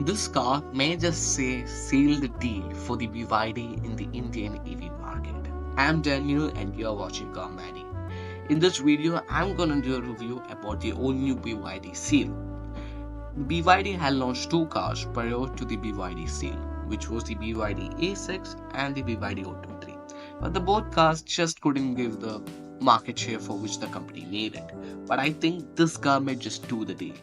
This car may just say sealed deal for the BYD in the Indian EV market. I'm Daniel and you're watching Comedy. In this video, I'm gonna do a review about the all new BYD Seal. BYD had launched two cars prior to the BYD Seal, which was the BYD A6 and the BYD Auto 3. But the both cars just couldn't give the market share for which the company needed. But I think this car may just do the deal.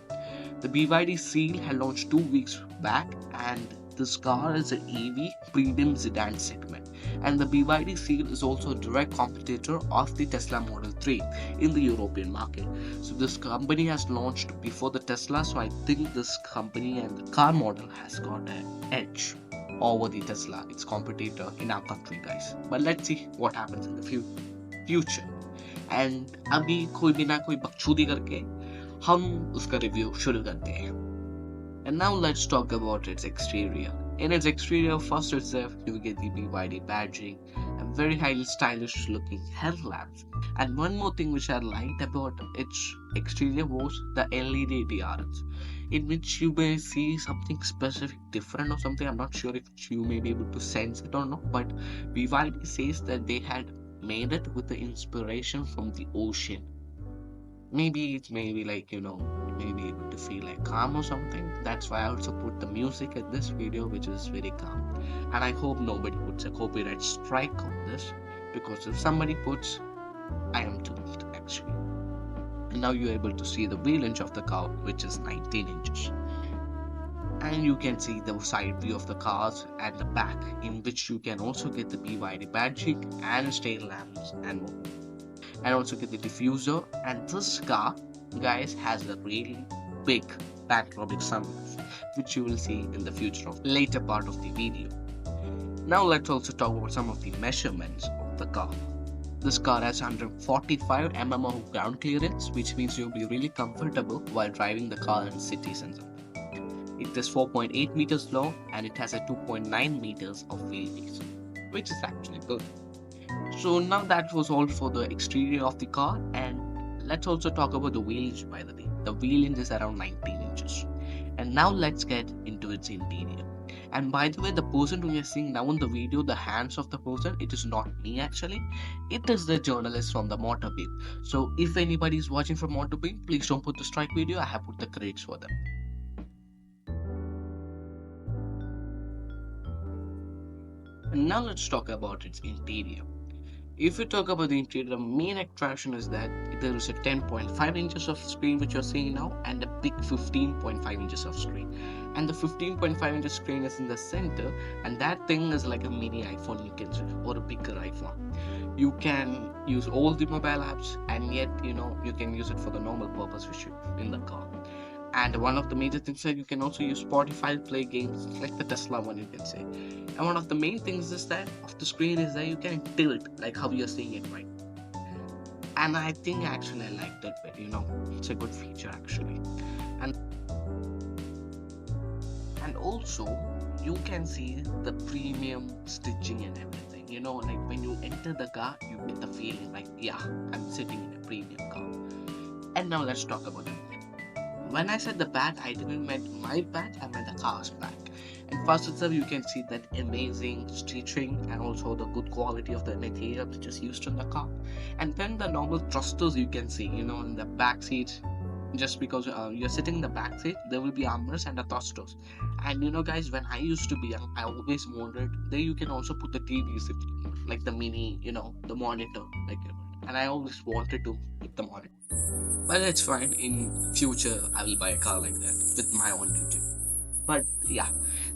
The BYD Seal had launched 2 weeks back, and this car is an EV premium sedan segment. And the BYD Seal is also a direct competitor of the Tesla Model 3 in the European market. So this company has launched before the Tesla, so I think this company and the car model has got an edge over the Tesla, its competitor in our country, guys. But let's see what happens in the future. And अभी कोई बिना कोई बकचोदी करके हम उसका review शुरू करते हैं. And now let's talk about its exterior. In its exterior, first itself, you get the BYD badging and very highly stylish looking headlamps. And one more thing which I liked about its exterior was the LED DRLs, in which you may see something specific different or something. I'm not sure if you may be able to sense it or not, but BYD says that they had made it with the inspiration from the ocean. Maybe it's maybe like maybe able to feel like calm or something. That's why I also put the music in this video, which is very calm. And I hope nobody puts a copyright strike on this, because if somebody puts, I am doomed actually. And now you're able to see the wheel inch of the car, which is 19 inches. And you can see the side view of the cars and the back, in which you can also get the BYD badging and tail lamps and more, and also get the diffuser. And this car, guys, has a really big panoramic sunroof, which you will see in the future of later part of the video. Now let's also talk about some of the measurements of the car. This car has 145 mm of ground clearance, which means you'll be really comfortable while driving the car in cities and stuff. It is 4.8 meters long and it has a 2.9 meters of wheelbase, which is actually good. So now that was all for the exterior of the car, and let's also talk about the wheel inch. By the way, the wheel inch is around 19 inches. And now let's get into its interior. And by the way, the person who you're seeing now in the video, the hands of the person, it is not me actually. It is the journalist from the Motor Beam. So if anybody is watching from Motor Beam, please don't put the strike video. I have put the credits for them. And now let's talk about its interior. If you talk about the interior, the main attraction is that there is a 10.5 inches of screen which you're seeing now, and a big 15.5 inches of screen. And the 15.5 inches screen is in the center, and that thing is like a mini iPhone, you can say, or a bigger iPhone. You can use all the mobile apps, and yet you can use it for the normal purpose which you in the car. And one of the major things that you can also use Spotify to play games like the Tesla one, you can say. And one of the main things is that of the screen is that you can tilt like how you're seeing it right. And I think actually I like that bit, it's a good feature actually. And also you can see the premium stitching and everything. Like when you enter the car, you get the feeling like, yeah, I'm sitting in a premium car. And now let's talk about it. When I said the back, I didn't mean my back, I meant the car's back. And first itself, you can see that amazing stitching and also the good quality of the material which is used in the car. And then the normal thrusters you can see, in the back seats. Just because you're sitting in the back seat, there will be armrests and the thrusters. And guys, when I used to be young, I always wondered there you can also put the TVs, like the mini, the monitor, and I always wanted to put the monitor. But it's fine. In future, I will buy a car like that with my own YouTube. But yeah,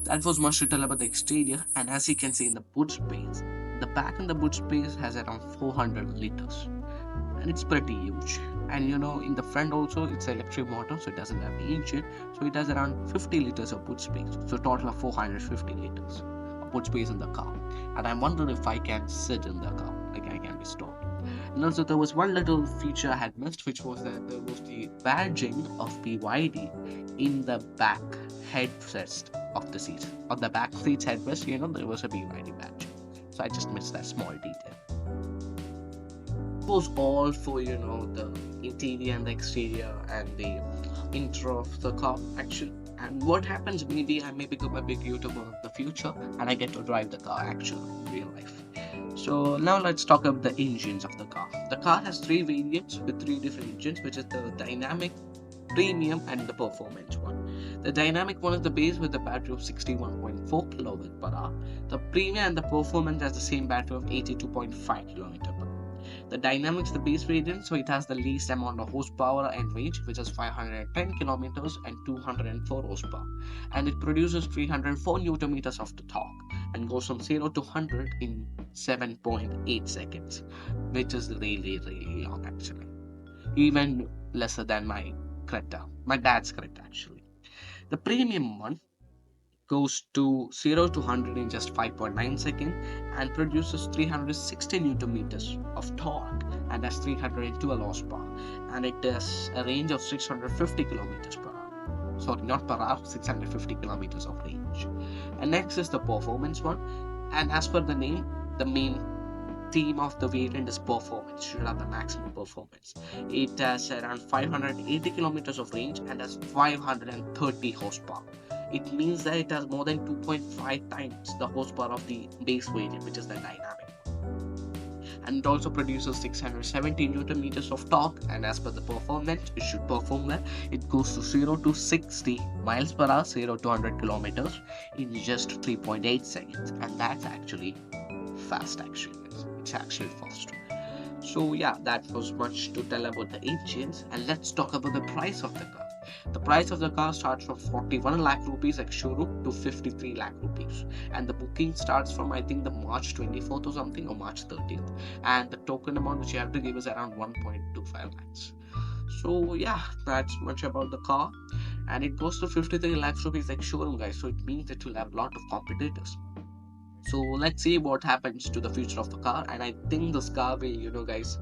that was much to tell about the exterior. And as you can see in the boot space, the back in the boot space has around 400 liters, and it's pretty huge. And in the front also, it's an electric motor, so it doesn't have the engine. So it has around 50 liters of boot space. So total of 450 liters of boot space in the car. And I wonder if I can sit in the car, like I can be stored. And also there was one little feature I had missed, which was that there was the badging of BYD in the back headrest of the seat. On the back seat's headrest, there was a BYD badge. So I just missed that small detail. It was all for the interior and the exterior and the intro of the car. Actually, And what happens, maybe I may become a big YouTuber in the future and I get to drive the car actually in real life. So now let's talk about the engines of the car. The car has three variants with three different engines, which is the dynamic, premium, and the performance one. The dynamic one is the base with a battery of 61.4 kW per hour. The premium and the performance has the same battery of 82.5 km per hour. The dynamics the base variant, so it has the least amount of horsepower and range, which is 510 kilometers and 204 horsepower, and it produces 304 newton meters of the torque and goes from 0 to 100 in 7.8 seconds, which is really long actually, even lesser than my dad's Creta actually. The premium one goes to 0 to 100 in just 5.9 seconds and produces 360 newton meters of torque and has 312 horsepower, and it has a range of 650 kilometers per hour. Sorry, not per hour, 650 kilometers of range. And next is the performance one, and as per the name, the main theme of the variant is performance. Should have the maximum performance. It has around 580 kilometers of range and has 530 horsepower. It means that it has more than 2.5 times the horsepower of the base variant, which is the dynamic. And it also produces 670 newton meters of torque. And as per the performance, it should perform well. It goes to 0 to 60 miles per hour, 0 to 100 kilometers in just 3.8 seconds, and that's actually fast actually. It's actually fast. So yeah, that was much to tell about the engines, and let's talk about the price of the car. The price of the car starts from 41 lakh rupees at showroom to 53 lakh rupees, and the booking starts from I think the March 24th or something, or March 30th, and the token amount which you have to give is around 1.25 lakhs. So yeah, that's much about the car, and it goes to 53 lakhs rupees like showroom, guys, so it means it will have a lot of competitors. So let's see what happens to the future of the car, and I think this car will, guys,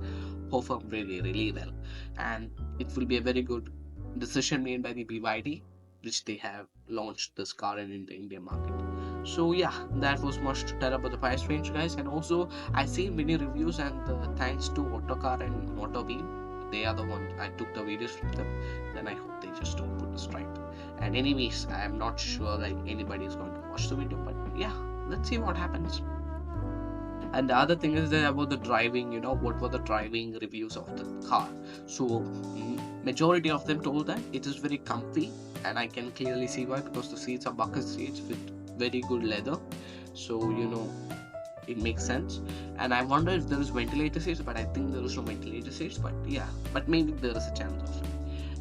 perform really well, and it will be a very good decision made by the BYD, which they have launched this car in the Indian market. So yeah, that was much to tell about the price range, guys, and also I see many reviews, and thanks to Autocar and Motobeam, they are the ones I took the videos from them. Then I hope they just don't put this right. And anyways, I am not sure like anybody is going to watch the video, but yeah, let's see what happens. And the other thing is that about the driving, what were the driving reviews of the car. So majority of them told that it is very comfy, and I can clearly see why, because the seats are bucket seats with very good leather. So it makes sense. And I wonder if there is ventilator seats, but I think there is no ventilator seats, but yeah, but maybe there is a chance of it.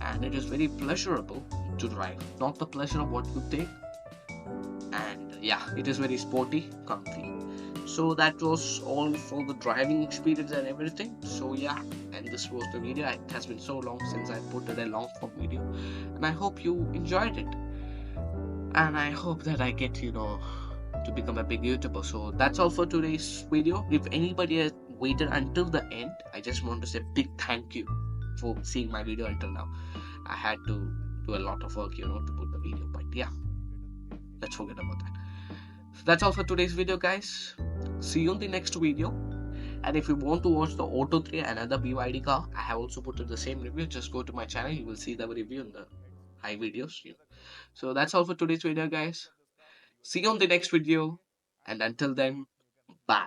And it is very pleasurable to drive, not the pleasure of what you think. And yeah, it is very sporty, comfy. So that was all for the driving experience and everything. So yeah, and this was the video. It has been so long since I put it a long form video, and I hope you enjoyed it, and I hope that I get to become a big YouTuber. So that's all for today's video. If anybody has waited until the end, I just want to say big thank you for seeing my video until now. I had to do a lot of work to put the video, but yeah, let's forget about that. So that's all for today's video, guys. See you in the next video. And if you want to watch the Auto 3, another BYD car, I have also put in the same review. Just go to my channel, you will see the review in the high videos. So that's all for today's video, guys. See you on the next video, and until then, bye.